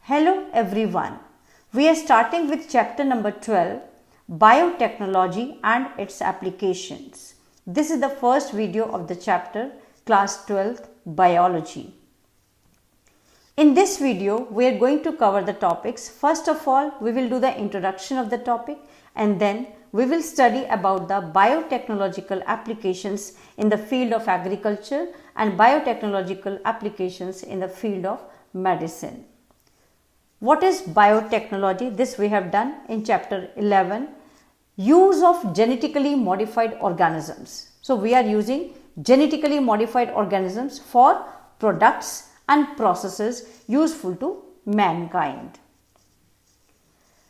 Hello everyone. We are starting with chapter number 12, Biotechnology and its applications. This is the first video of the chapter, class 12th, Biology. In this video, we are going to cover the topics. First of all, we will do the introduction of the topic, and then we will study about the biotechnological applications in the field of agriculture and biotechnological applications in the field of medicine. What is biotechnology? This we have done in chapter 11, use of genetically modified organisms. So we are using genetically modified organisms for products and processes useful to mankind.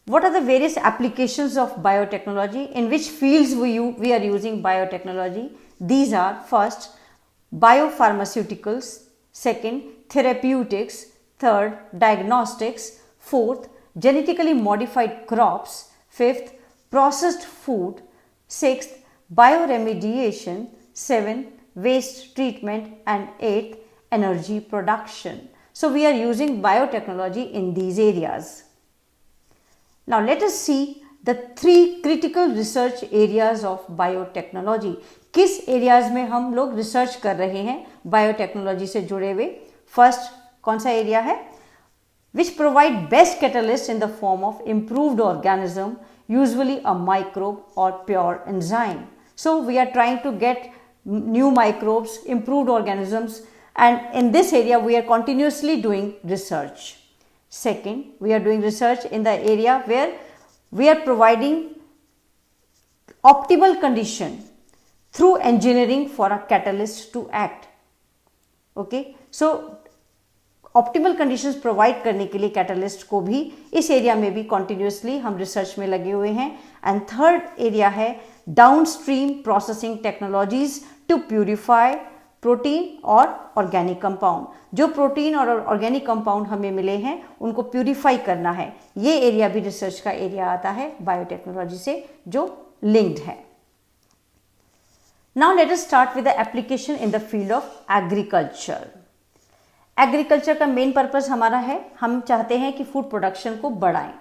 What are the various applications of biotechnology? In which fields we are using biotechnology? These are: first, biopharmaceuticals; second, therapeutics; third, diagnostics; fourth, genetically modified crops; fifth, processed food; sixth, bioremediation; seventh, waste treatment; and eighth, energy production. So we are using biotechnology in these areas. Now let us see the three critical research areas of biotechnology. किस areas में हम लोग research कर रहे हैं biotechnology से जुड़े हुए? फर्स्ट कौन सा एरिया है? Which provide best catalyst in the form of improved organism, usually a microbe or pure enzyme. So we are trying to get new microbes, improved organisms, and in this area we are continuously doing research. Second, we are doing research in the area where we are providing optimal condition through engineering for a catalyst to act. Okay, so optimal conditions provide करने के लिए catalyst को भी इस area में भी continuously हम research में लगे हुए हैं. एंड थर्ड एरिया है downstream processing technologies to purify protein और ऑर्गेनिक कंपाउंड. जो प्रोटीन और ऑर्गेनिक कंपाउंड हमें मिले हैं उनको प्यूरिफाई करना है. ये एरिया भी रिसर्च का एरिया आता है बायोटेक्नोलॉजी से जो लिंक्ड है. Now let us start with the application in the field of agriculture. Agriculture का मेन पर्पस हमारा है, हम चाहते हैं कि फूड प्रोडक्शन को बढ़ाएं.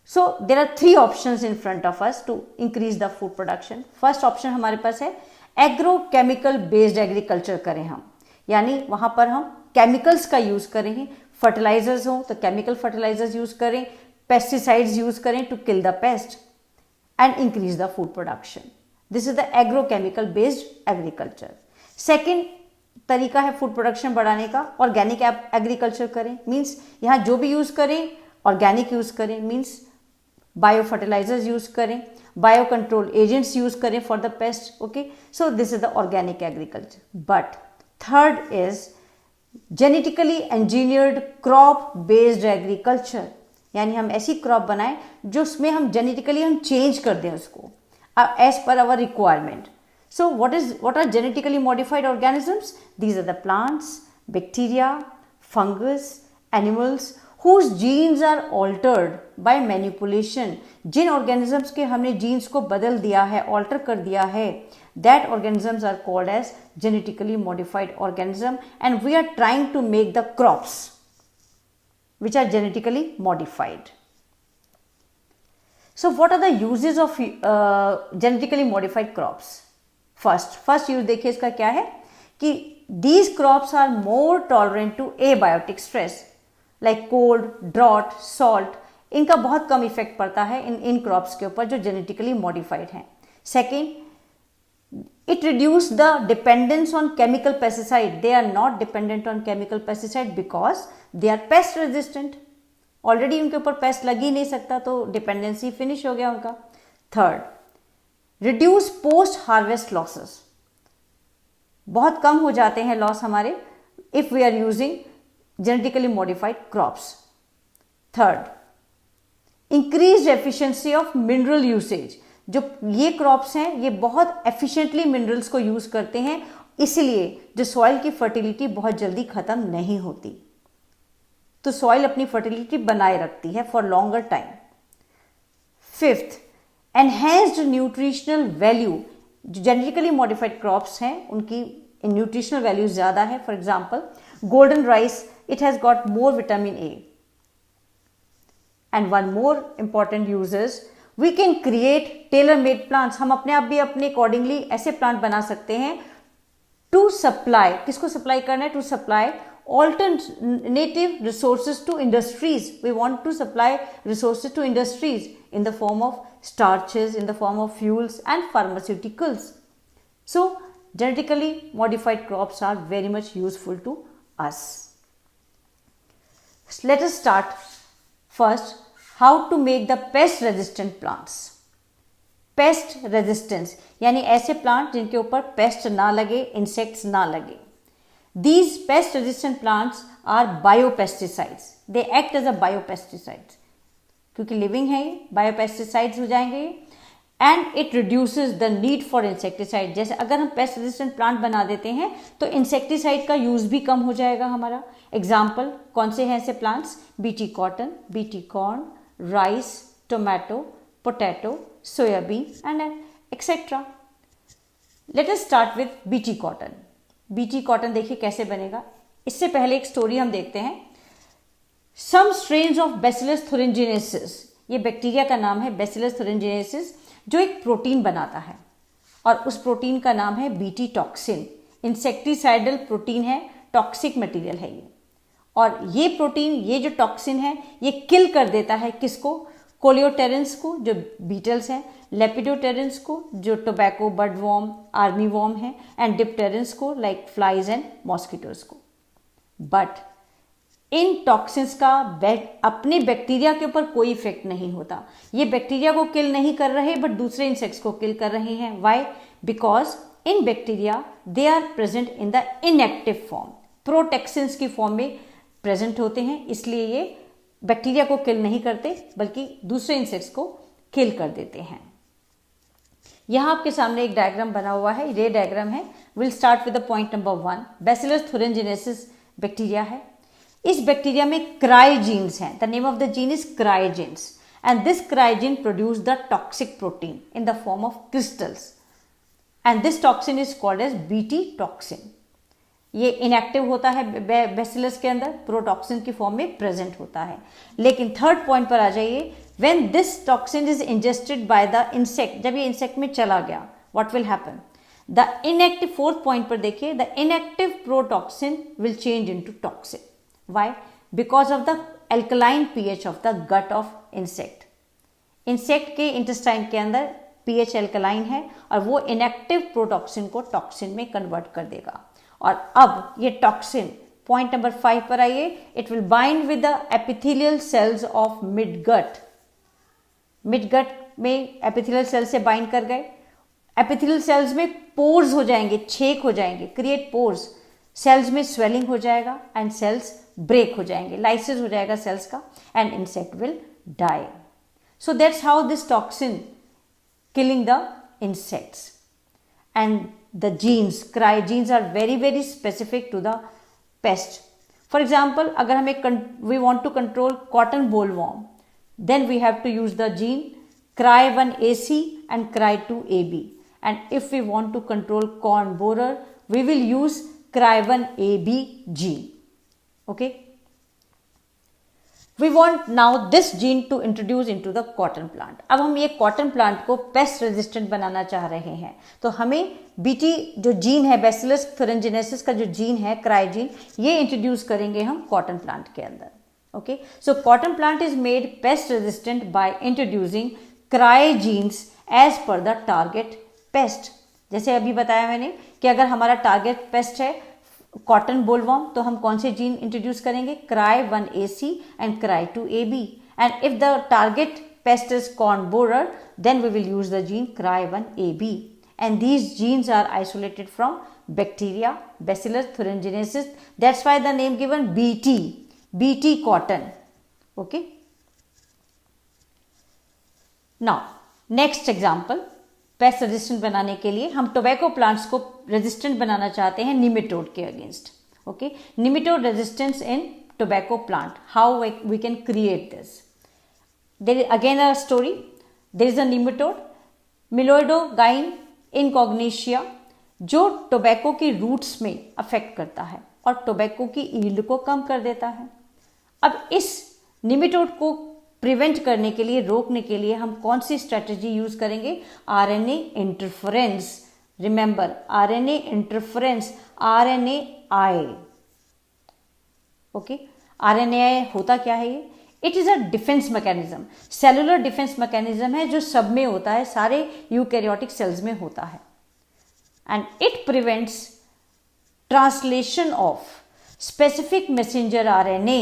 So there are three options in front of us to increase the food production. First option हमारे पास है एग्रोकेमिकल बेस्ड एग्रीकल्चर करें हम, यानी वहां पर हम केमिकल्स का यूज करें. फर्टिलाइजर्स हो तो केमिकल फर्टिलाइजर्स यूज करें, पेस्टिसाइड्स यूज करें to kill the pest and increase the food production. This is the agrochemical based agriculture. Second तरीका है फूड प्रोडक्शन बढ़ाने का, ऑर्गेनिक एग्रीकल्चर करें. मीन्स यहाँ जो भी यूज करें ऑर्गेनिक यूज करें. मीन्स बायो फर्टिलाइजर्स यूज करें, बायो कंट्रोल एजेंट्स यूज करें for the paste. Okay, so this is the organic agriculture. But third is genetically engineered crop based agriculture, यानी हम ऐसी क्रॉप बनाएं जो उसमें हम जेनेटिकली हम चेंज कर दें उसको as per our requirement. So what are genetically modified organisms? These are the plants, bacteria, fungus, animals whose genes are altered by manipulation. जिन organisms के हमने genes को बदल दिया है, alter कर दिया है, that organisms are called as genetically modified organism, and we are trying to make the crops which are genetically modified. So what are the uses of genetically modified crops? First use देखिए इसका क्या है कि these crops are more tolerant to abiotic stress like cold, drought, salt. इनका बहुत कम effect पड़ता है इन crops के ऊपर जो जेनेटिकली मॉडिफाइड हैं. Second, it reduce the dependence on chemical pesticide. They are not dependent on chemical pesticide because they are pest resistant. Already उनके ऊपर पेस्ट लग ही नहीं सकता तो डिपेंडेंसी फिनिश हो गया उनका. Third, reduce post harvest losses. बहुत कम हो जाते हैं लॉस हमारे if we are using genetically modified crops. Third, increase efficiency of mineral usage. जो ये क्रॉप्स हैं ये बहुत एफिशिएंटली मिनरल्स को यूज करते हैं, इसलिए जो सॉइल की फर्टिलिटी बहुत जल्दी खत्म नहीं होती, तो सॉइल अपनी फर्टिलिटी बनाए रखती है for longer time. Fifth, enhanced nutritional value. जो जेनेटिकली मॉडिफाइड क्रॉप्स हैं उनकी न्यूट्रिशनल वैल्यू ज़्यादा है. For example golden rice, it has got more vitamin A. And one more important use is we can create tailor made plants. हम अपने आप भी अपने अकॉर्डिंगली ऐसे प्लांट बना सकते हैं टू सप्लाई. किसको सप्लाई करना है? To supply alternative resources to industries. We want to supply resources to industries in the form of starches, in the form of fuels and pharmaceuticals. So genetically modified crops are very much useful to us. Let us start first how to make the pest resistant plants. Pest resistance यानी ऐसे plant जिनके ऊपर paste ना लगे, insects ना लगे. These pest resistant plants are biopesticides. They act as a biopesticides. क्योंकि living है ये, biopesticides हो जाएंगे and it reduces the need for insecticide. जैसे अगर हम pest resistant plant बना देते हैं तो insecticide का use भी कम हो जाएगा हमारा. Example कौन से हैं ऐसे plants? BT cotton, BT corn, rice, tomato, potato, soyabean and etc. Let us start with BT cotton. BT cotton देखिए कैसे बनेगा. इससे पहले एक स्टोरी हम देखते हैं. सम स्ट्रेन्स ऑफ बैसिलस थुरिंजिनेसिस, ये बैक्टीरिया का नाम है बैसिलस थुरिंजिनेसिस, जो एक प्रोटीन बनाता है और उस प्रोटीन का नाम है बीटी टॉक्सिन. इंसेक्टिसाइडल प्रोटीन है, टॉक्सिक मटेरियल है ये. और ये प्रोटीन, ये जो टॉक्सिन है, ये किल कर देता है किसको? कोलियोटेरेंस को जो बीटल्स हैं, लेपिडोटेरेंस को जो tobacco, budworm, armyworm है, एंड डिप्टेरेंस को लाइक फ्लाइज एंड मॉस्किटोज को. बट इन टॉक्सिन्स का अपने बैक्टीरिया के ऊपर कोई इफेक्ट नहीं होता. ये बैक्टीरिया को किल नहीं कर रहे बट दूसरे इंसेक्ट्स को किल कर रहे हैं. Why? Because in bacteria they are present in the inactive form, protoxins की फॉर्म में प्रेजेंट होते हैं. इसलिए ये बैक्टीरिया को किल नहीं करते बल्कि दूसरे इंसेक्ट्स को किल कर देते हैं. यहां आपके सामने एक डायग्राम बना हुआ है, ये डायग्राम है. Will start with the point number 1. Bacillus thuringiensis bacteria है. इस बैक्टीरिया में क्राइजीन्स हैं. The name of the gene is cry genes and this cry gene produce the toxic protein in the form of crystals and this toxin is called as Bt toxin. ये inactive होता है bacillus के अंदर, protoxin की form में present होता है. लेकिन थर्ड पॉइंट पर आ जाइए. When this toxin is ingested by the insect, जब ये इंसेक्ट में चला गया, what will happen? The inactive, fourth point पर देखिए, the inactive protoxin will change into toxin. Why? Because of the alkaline pH of the gut of insect. Insect के intestine के अंदर pH एल्कलाइन है और वो इनएक्टिव प्रोटॉक्सिन को toxin में कन्वर्ट कर देगा. और अब ये टॉक्सिन, पॉइंट नंबर 5 पर आइए, it will bind with the epithelial cells of midgut. Midgut में एपिथेलियल सेल से बाइंड कर गए. एपिथेलियल सेल्स में पोर्स हो जाएंगे, छेद हो जाएंगे, क्रिएट पोर्स. सेल्स में स्वेलिंग हो जाएगा एंड सेल्स ब्रेक हो जाएंगे, लाइसिस हो जाएगा सेल्स का and insect will die. So that's how this toxin killing the insects. And the genes, genes are very very specific to the pest. For example, अगर हमें we want to control cotton bollworm, then we have to use the gene Cry1AC and Cry2AB. And if we want to control corn borer, we will use Cry1AB gene. Okay. We want now this gene to introduce into the cotton plant. अब हम ये cotton plant को pest resistant बनाना चाह रहे हैं, तो हमें BT जो जीन है, Bacillus thuringiensis का जो जीन है, क्राई जीन, ये इंट्रोड्यूस करेंगे हम cotton plant के अंदर. Okay, so cotton plant is made pest resistant by introducing cry genes as per the target pest. जैसे अभी बताया मैंने कि अगर हमारा टारगेट पेस्ट है कॉटन बोलवर्म, तो हम कौन से जीन इंट्रोड्यूस करेंगे? Cry1AC and Cry2AB. And if the target pest is corn borer, then we will use the gene Cry1AB. And these genes are isolated from bacteria Bacillus thuringiensis. That's why the name given BT cotton. Okay, now next example. Pest resistant बनाने के लिए हम tobacco plants को resistant बनाना चाहते हैं nematode के against. Okay, nematode resistance in tobacco plant, how we can create this. There is again a story. There is a nematode Meloidogyne incognita जो टोबैको की रूट्स में अफेक्ट करता है और टोबैको की ईल्ड को कम कर देता है. अब इस निमेटोड को प्रिवेंट करने के लिए, रोकने के लिए हम कौन सी स्ट्रेटजी यूज करेंगे? RNA interference. Remember, RNA interference, RNAi. Okay, RNAi होता क्या है ये? It is a defence mechanism, cellular defence mechanism है जो सब में होता है, सारे यूकैरियोटिक सेल्स में होता है। And it prevents translation of specific messenger RNA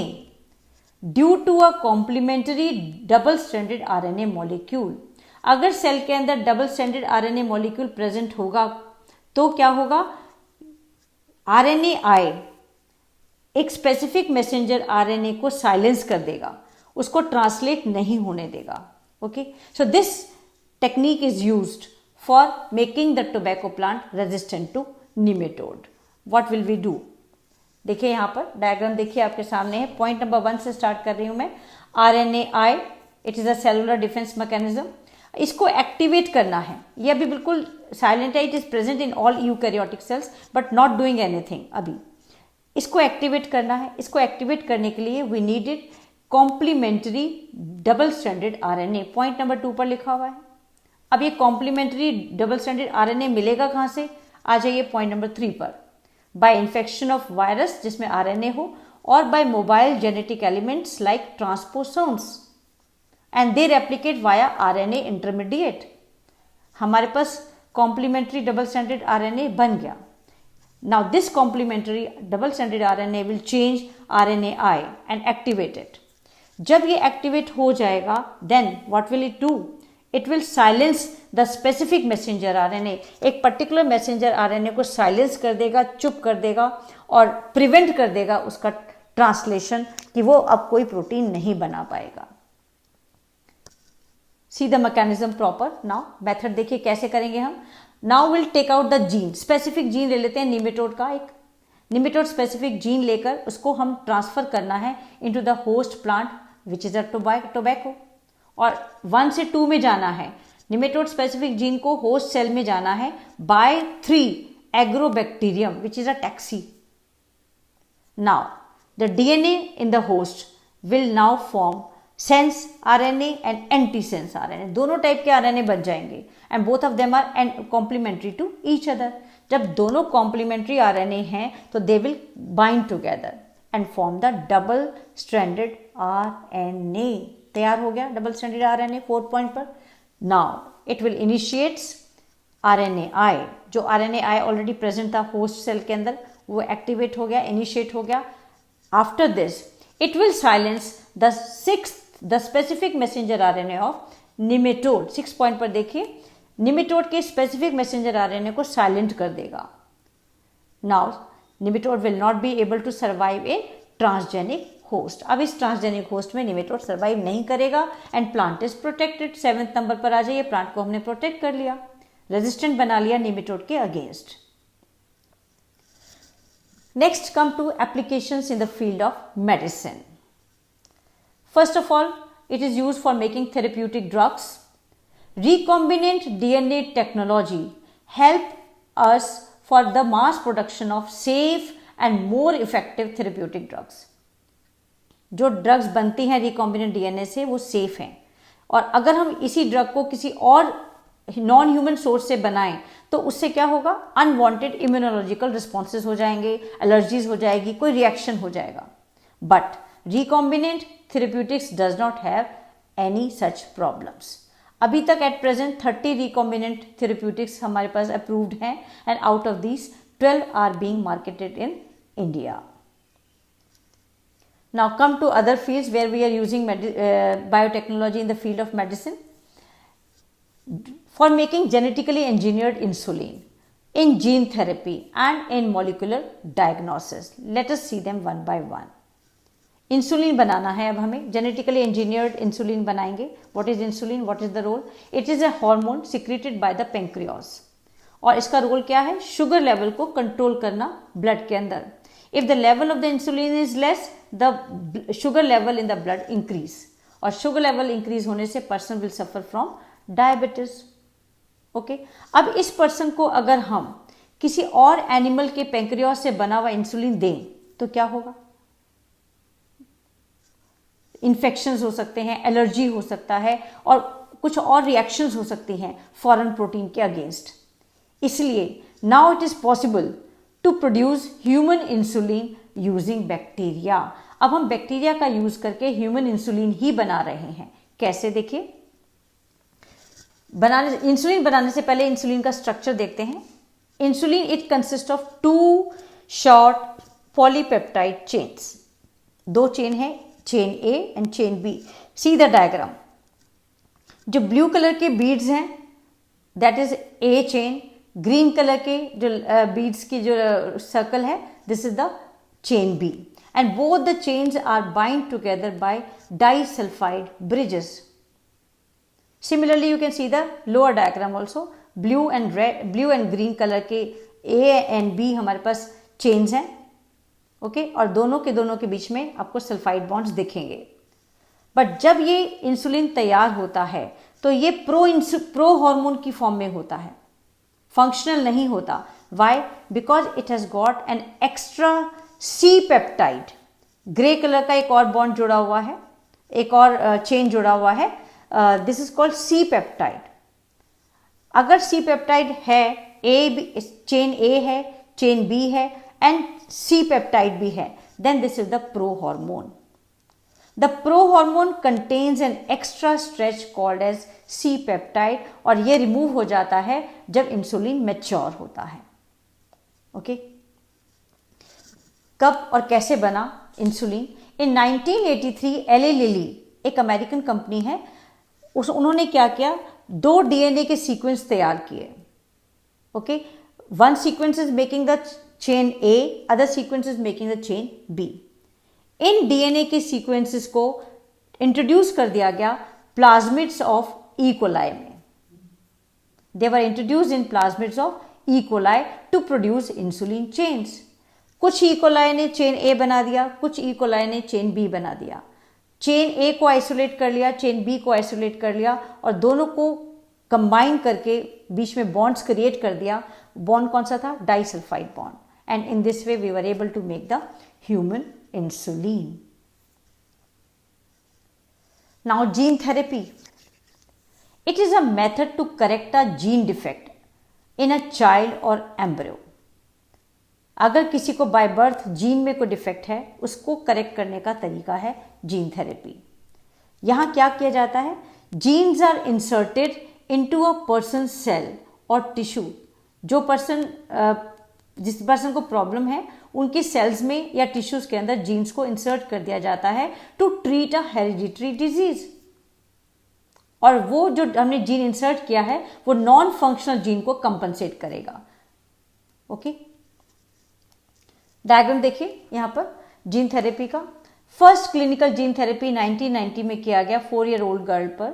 due to a complementary double stranded RNA molecule. अगर सेल के अंदर double stranded RNA molecule present होगा तो क्या होगा? आरएनएआई एक स्पेसिफिक मैसेंजर आरएनए को साइलेंस कर देगा, उसको ट्रांसलेट नहीं होने देगा। Okay, so this technique is used for making the tobacco plant resistant to nematode. What will we do? देखिए यहां पर डायग्राम देखिए आपके सामने है। पॉइंट नंबर 1 से स्टार्ट कर रही हूं मैं। RNAi, it is a cellular defence mechanism. इसको एक्टिवेट करना है। ये अभी बिल्कुल साइलेंट है, it is present in all eukaryotic cells but not doing anything. अभी इसको एक्टिवेट करना है। इसको एक्टिवेट करने के लिए we needed complementary double stranded RNA. Point number 2 पर लिखा हुआ है। अब ये कॉम्प्लीमेंट्री डबल स्ट्रैंडेड आरएनए मिलेगा कहां से? आ जाइए पॉइंट नंबर 3 पर। बाय इन्फेक्शन ऑफ वायरस जिसमें आरएनए हो, और by mobile genetic elements like transposons, and they replicate via RNA intermediate. हमारे पास कॉम्प्लीमेंट्री डबल स्ट्रैंडेड आरएनए बन गया। Now this complementary double stranded RNA will change RNAi and activate it. जब ये activate हो जाएगा then what will it do? It will silence the specific messenger RNA. एक particular messenger RNA को silence कर देगा, चुप कर देगा और प्रिवेंट कर देगा उसका ट्रांसलेशन, कि वो अब कोई प्रोटीन नहीं बना पाएगा। See the mechanism proper. Now method देखिए कैसे करेंगे हम। Now will take out the gene, specific gene ले लेते हैं निमेटोड का। एक निमेटोड स्पेसिफिक जीन लेकर उसको हम ट्रांसफर करना है into the host plant which is a tobacco, और 1 से 2 में जाना है। निमेटोड स्पेसिफिक जीन को होस्ट सेल में जाना है by 3 agrobacterium which is a taxi. Now the DNA in the host will now form sense RNA and antisense RNA. दोनों टाइप के आरएनए बन जाएंगे and both of them are complementary to each other. जब दोनों complementary RNA हैं तो they will bind together and form the double stranded RNA. तैयार हो गया डबल स्ट्रैंडेड आरएनए 4 पॉइंट पर। Now it will initiates RNAi. जो आरएनएआई ऑलरेडी प्रेजेंट था होस्ट सेल के अंदर वो एक्टिवेट हो गया, इनिशिएट हो गया। After this it will silence the specific messenger RNA of nematode. 6 point पर देखिए, निमेटोड के स्पेसिफिक मैसेंजर आरएनए को साइलेंट कर देगा। Now nematode will not be able to survive in transgenic host. अब इस ट्रांसजेनिक होस्ट में निमेटोड सर्वाइव नहीं करेगा and plant is protected. 7th नंबर पर आ जाइए। प्लांट को हमने प्रोटेक्ट कर लिया, रेजिस्टेंट बना लिया निमेटोड के against. Next come to applications in the field of medicine. First of all, it is used for making therapeutic drugs. Recombinant DNA technology help us for the mass production of safe and more effective therapeutic drugs. जो drugs बनती हैं recombinant DNA से वो safe हैं, और अगर हम इसी ड्रग को किसी और नॉन ह्यूमन सोर्स से बनाएं तो उससे क्या होगा? अनवांटेड इम्यूनोलॉजिकल रिस्पॉन्सेज हो जाएंगे, एलर्जीज हो जाएगी, कोई रिएक्शन हो जाएगा। But recombinant therapeutics does not have any such problems. अभी तक एट प्रेजेंट 30 recombinant therapeutics हमारे पास अप्रूव्ड हैं and out of these 12 are being marketed in India. Now come to other fields where we are using biotechnology in the field of medicine. For making genetically engineered insulin in gene therapy and in molecular diagnosis. Let us see them one by one. Insulin बनाना है अब हमें, genetically engineered insulin बनाएंगे। What is insulin, what is the role? It is a hormone secreted by the pancreas, और इसका role क्या है? Sugar level को कंट्रोल करना ब्लड के अंदर। If the level of the insulin is less, the sugar level in the blood increase, और sugar level increase होने से person will suffer from diabetes. Okay, अब इस पर्सन को अगर हम किसी और एनिमल के पेंक्रियास से बना हुआ इंसुलिन दें तो क्या होगा? इन्फेक्शंस हो सकते हैं, एलर्जी हो सकता है और कुछ और रिएक्शंस हो सकती हैं फॉरेन प्रोटीन के अगेंस्ट। इसलिए now it is possible to produce human insulin using bacteria. अब हम बैक्टीरिया का यूज करके ह्यूमन इंसुलिन ही बना रहे हैं। कैसे, देखिए, इंसुलिन बनाने से पहले इंसुलिन का स्ट्रक्चर देखते हैं। Insulin it consist of 2 short polypeptide chains. 2 chain है, chain A and chain B. See the diagram. जो ब्लू कलर के बीड्स हैं that is A chain, green colour के जो बीड्स की जो सर्कल है this is the chain B, and both the chains are bind together by disulphide bridges. Similarly, you can see the lower diagram also. Blue and green color के A and B हमारे पास chains हैं, okay, और दोनों के बीच में आपको sulphide bonds दिखेंगे। But जब ये इंसुलिन तैयार होता है तो ये प्रो हार्मोन की फॉर्म में होता है, फंक्शनल नहीं होता। Why? Because it has got an extra C peptide. Grey colour का एक और बॉन्ड जुड़ा हुआ है, एक और चेन जुड़ा हुआ है, this is called C peptide. अगर सी पेप्टाइड है, चेन ए है, चेन बी है एंड सी पेप्टाइड भी है, then this is the prohormone. The prohormone contains an extra stretch called as C peptide, और ये remove हो जाता है जब इंसुलिन मैच्योर होता है। ओके, कब और कैसे बना इंसुलिन? इन 1983 एले लिली एक अमेरिकन कंपनी है, उन्होंने क्या किया, 2 डीएनए के सीक्वेंस तैयार किए। Okay, one sequence is making the chain A, other sequence is making the chain B. इन डीएनए के सीक्वेंसेस को इंट्रोड्यूस कर दिया गया प्लाज्मिड्स ऑफ ई कोलाई में। They were introduced in plasmids of E coli to produce insulin chains. कुछ E coli ने chain A बना दिया, कुछ ई कोलाई ने चेन बी बना दिया। चेन ए को आइसोलेट कर लिया, चेन बी को आइसोलेट कर लिया, और दोनों को कंबाइन करके बीच में बॉन्ड्स क्रिएट कर दिया। बॉन्ड कौन सा था? Disulphide bond, and in this way we were able to make the human insulin. Now gene therapy, it is a method to correct a gene defect in a child or embryo. अगर किसी को by birth gene में कोई defect है, उसको correct करने का तरीका है जीन थेरेपी। यहां क्या किया जाता है? Genes are inserted into a person cell और टिश्यू। जो पर्सन जिस पर्सन को प्रॉब्लम है उनके सेल्स में या टिश्यूज के अंदर जीन्स को इंसर्ट कर दिया जाता है to treat a hereditary disease. और वो जो हमने जीन इंसर्ट किया है वो नॉन फंक्शनल जीन को कंपनसेट करेगा। ओके, डायग्राम देखिए यहां पर जीन थेरेपी का। फर्स्ट क्लिनिकल जीन थेरेपी 1990 में किया गया 4 ईयर ओल्ड गर्ल पर।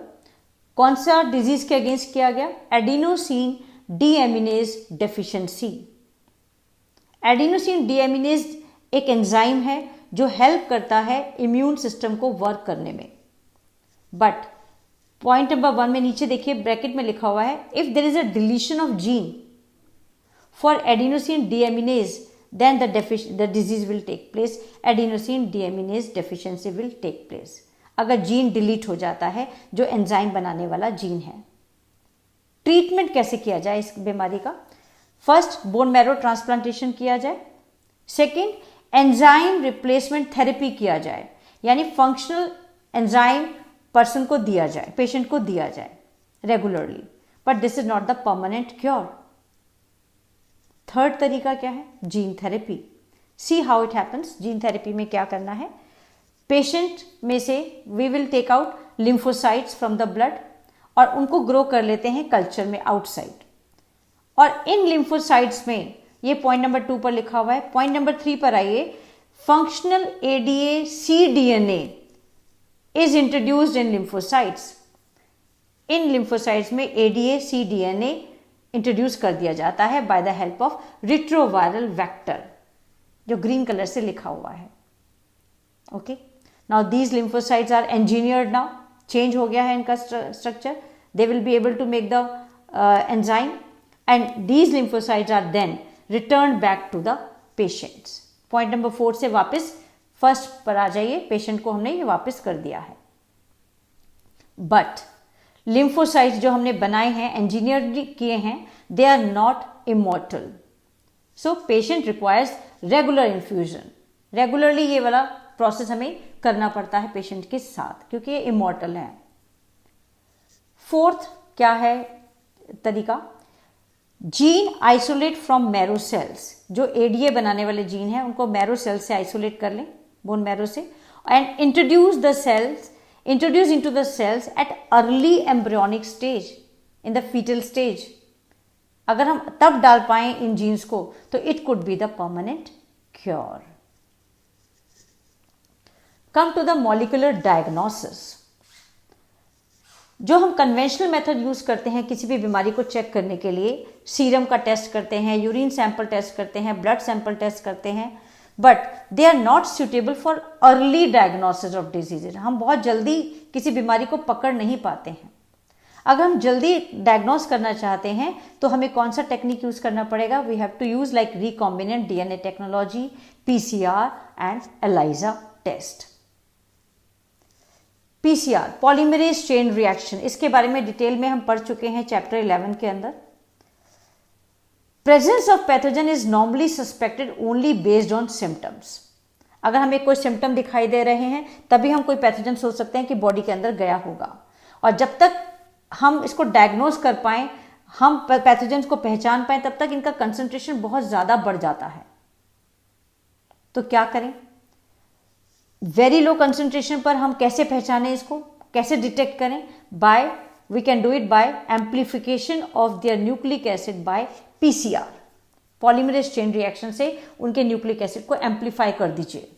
कौन सा डिजीज के अगेंस्ट किया गया? Adenosine deaminase deficiency. Adenosine deaminase एक एंजाइम है जो हेल्प करता है इम्यून सिस्टम को वर्क करने में। बट पॉइंट नंबर 1 में नीचे देखिए ब्रैकेट में लिखा हुआ है, if there is a deletion of gene for adenosine deaminase then the disease will take place, adenosine deaminase deficiency will take place। अगर जीन डिलीट हो जाता है जो एंजाइम बनाने वाला जीन है। ट्रीटमेंट कैसे किया जाए इस बीमारी का? फर्स्ट, बोन मैरो ट्रांसप्लांटेशन किया जाए। सेकंड, एंजाइम रिप्लेसमेंट थेरेपी किया जाए, यानी फंक्शनल एंजाइम पर्सन को दिया जाए, पेशेंट को दिया जाए regularly, but this is not the permanent cure. Third तरीका क्या है? Gene therapy. See how it happens. Gene therapy में क्या करना है? पेशेंट में से we will take out lymphocytes from the blood और उनको ग्रो कर लेते हैं कल्चर में आउटसाइड। और इन लिम्फोसाइट्स में, ये पॉइंट नंबर 2 पर लिखा हुआ है। पॉइंट नंबर 3 पर आइए, functional ADA C DNA is introduced in lymphocytes. इन लिम्फोसाइट्स में एडीए सी डीएनए इंट्रोड्यूस कर दिया जाता है by the help of retroviral vector, जो ग्रीन कलर से लिखा हुआ है। Okay, now these lymphocytes are engineered, now change हो गया है इनका structure. They will be able to make the enzyme and these lymphocytes are then return back to the patients. Point number 4 से वापस फर्स्ट पर आ जाइए, पेशेंट को हमने ये वापस कर दिया है। बट लिम्फोसाइट्स जो हमने बनाए हैं, इंजीनियर किए हैं, they are not immortal. So patient requires regular infusion. Regularly ये वाला प्रोसेस हमें करना पड़ता है पेशेंट के साथ, क्योंकि ये इमॉर्टल है। फोर्थ क्या है तरीका, gene isolate from marrow cells. जो एडीए बनाने वाले जीन हैं उनको मैरो सेल्स से आइसोलेट कर लें, बोन मैरो से, and introduce into the cells at early embryonic stage, in the fetal stage. अगर हम तब डाल पाएं इन जीन्स को तो it could be the permanent cure. Come to the molecular diagnosis. जो हम कन्वेंशनल मेथड यूज करते हैं किसी भी बीमारी को चेक करने के लिए, सीरम का टेस्ट करते हैं, यूरिन सैंपल टेस्ट करते हैं, ब्लड सैंपल टेस्ट करते हैं, but they are not suitable for early diagnosis of diseases. हम बहुत जल्दी किसी बीमारी को पकड़ नहीं पाते हैं। अगर हम जल्दी डायग्नोस करना चाहते हैं तो हमें कौन सा टेक्निक यूज करना पड़ेगा? We have to use like recombinant DNA technology, PCR and ELISA test. PCR, polymerase chain reaction, इसके बारे में डिटेल में हम पढ़ चुके हैं चैप्टर 11 के अंदर। Presence of pathogen is normally suspected only based on symptoms. अगर हमें कोई सिम्टम दिखाई दे रहे हैं तभी हम कोई पैथोजन सोच सकते हैं कि बॉडी के अंदर गया होगा, और जब तक हम इसको डायग्नोस कर पाएं, हम पैथोजन को पहचान पाएं, तब तक इनका कंसंट्रेशन बहुत ज्यादा बढ़ जाता है। तो क्या करें? वेरी लो कंसंट्रेशन पर हम कैसे पहचानें, इसको कैसे डिटेक्ट करें? We can do it by amplification of their nucleic acid by PCR. Polymerase chain reaction से उनके न्यूक्लिक एसिड को एम्प्लीफाई कर दीजिए।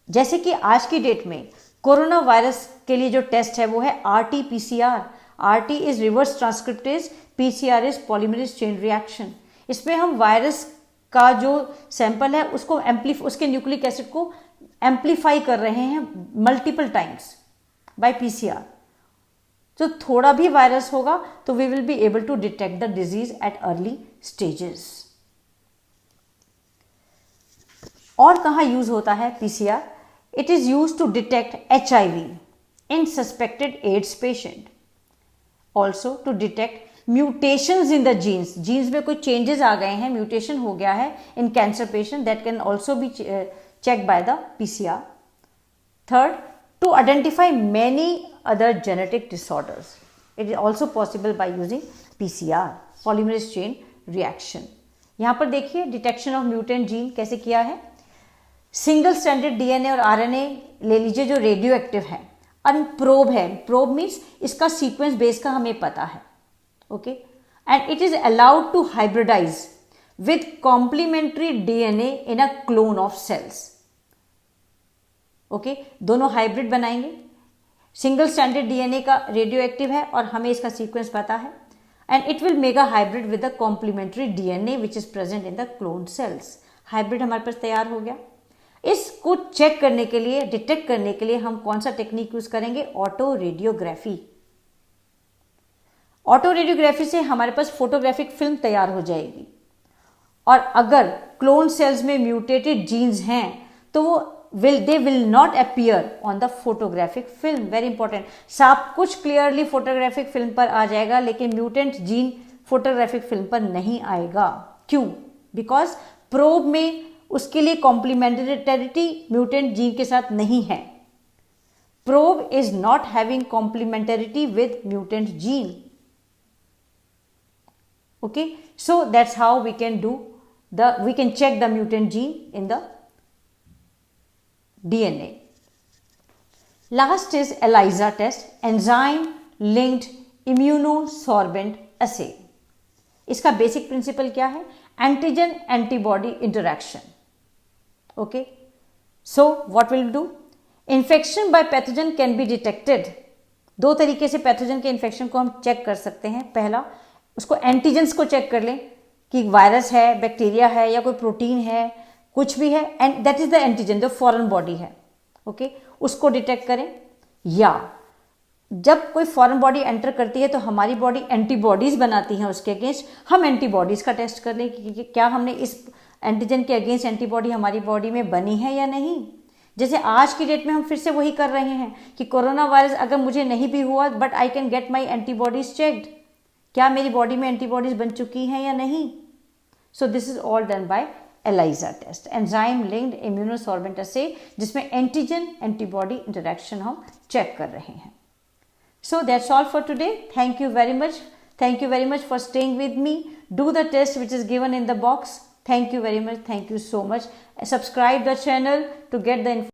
जैसे कि आज की डेट में कोरोना वायरस के लिए जो टेस्ट है वो है RT-PCR. RT is reverse transcriptase, PCR is polymerase chain reaction. इसमें हम वायरस का जो सैंपल है उसको उसके न्यूक्लिक एसिड को एम्प्लीफाई कर रहे हैं मल्टीपल टाइम्स बाय पीसीआर। तो थोड़ा भी वायरस होगा तो we will be able to detect the disease at early stages. और कहां यूज होता है PCR? It is used to detect HIV in suspected AIDS patient. Also to detect mutations in the genes. Genes में कोई changes आ गए हैं, mutation हो गया है in cancer patient, that can also be checked by the PCR. Third, to identify many other genetic disorders. It is also possible by using PCR, polymerase chain reaction. यहाँ पर देखिए detection of mutant gene कैसे किया है। Single stranded DNA और RNA ले लीजिए जो रेडियो एक्टिव है, अनप्रोब है। प्रोब मीन्स इसका सीक्वेंस बेस का हमें पता है, okay, and it is allowed to hybridize with complementary DNA in a clone of cells. Okay, दोनों हाइब्रिड बनाएंगे। सिंगल स्ट्रैंडेड डीएनए का रेडियो एक्टिव है और हमें इसका सीक्वेंस पता है, and it will make a hybrid with the complementary DNA which is present in the clone cells. Hybrid हमारे पास तैयार हो गया। इसको चेक करने के लिए, डिटेक्ट करने के लिए हम कौन सा टेक्निक यूज करेंगे? Auto radiography. ऑटो रेडियोग्राफी से हमारे पास फोटोग्राफिक फिल्म तैयार हो जाएगी, और अगर क्लोन सेल्स में म्यूटेटेड जीन्स हैं तो वो they will not appear on the photographic film. Very important, सब कुछ क्लियरली फोटोग्राफिक फिल्म पर आ जाएगा, लेकिन म्यूटेंट जीन फोटोग्राफिक फिल्म पर नहीं आएगा। क्यों? बिकॉज प्रोब में उसके लिए कॉम्प्लीमेंटरिटी म्यूटेंट जीन के साथ नहीं है। Probe is not having complementarity with mutant gene. Okay, so that's how we can check the mutant gene in the DNA. Last is ELISA test, enzyme linked immunosorbent assay। इसका basic principle क्या है? Antigen antibody interaction. Okay, so what will do? Infection by pathogen can be detected. दो तरीके से pathogen के infection को हम check कर सकते हैं। पहला, उसको एंटीजेंस को चेक कर लें कि वायरस है, बैक्टीरिया है या कोई प्रोटीन है, कुछ भी है, and that is the antigen जो फॉरेन बॉडी है। ओके, उसको डिटेक्ट करें। या जब कोई फॉरेन बॉडी एंटर करती है तो हमारी बॉडी एंटीबॉडीज बनाती हैं उसके अगेंस्ट, हम एंटीबॉडीज का टेस्ट कर लें कि क्या हमने इस एंटीजन के अगेंस्ट एंटीबॉडी हमारी बॉडी में बनी है या नहीं। जैसे आज की डेट में हम फिर से वही कर रहे हैं कि कोरोना वायरस अगर मुझे नहीं भी हुआ but I can get my antibodies checked, क्या मेरी बॉडी में एंटीबॉडीज बन चुकी हैं या नहीं। So this is all done by ELISA test, enzyme linked immunosorbent assay, जिसमें एंटीजन एंटीबॉडी इंटरेक्शन हम चेक कर रहे हैं। So that's all for today. Thank you very much. Thank you very much for staying with me. Do the test which is given in the box. Thank you very much. Thank you so much. Subscribe the channel to get the information.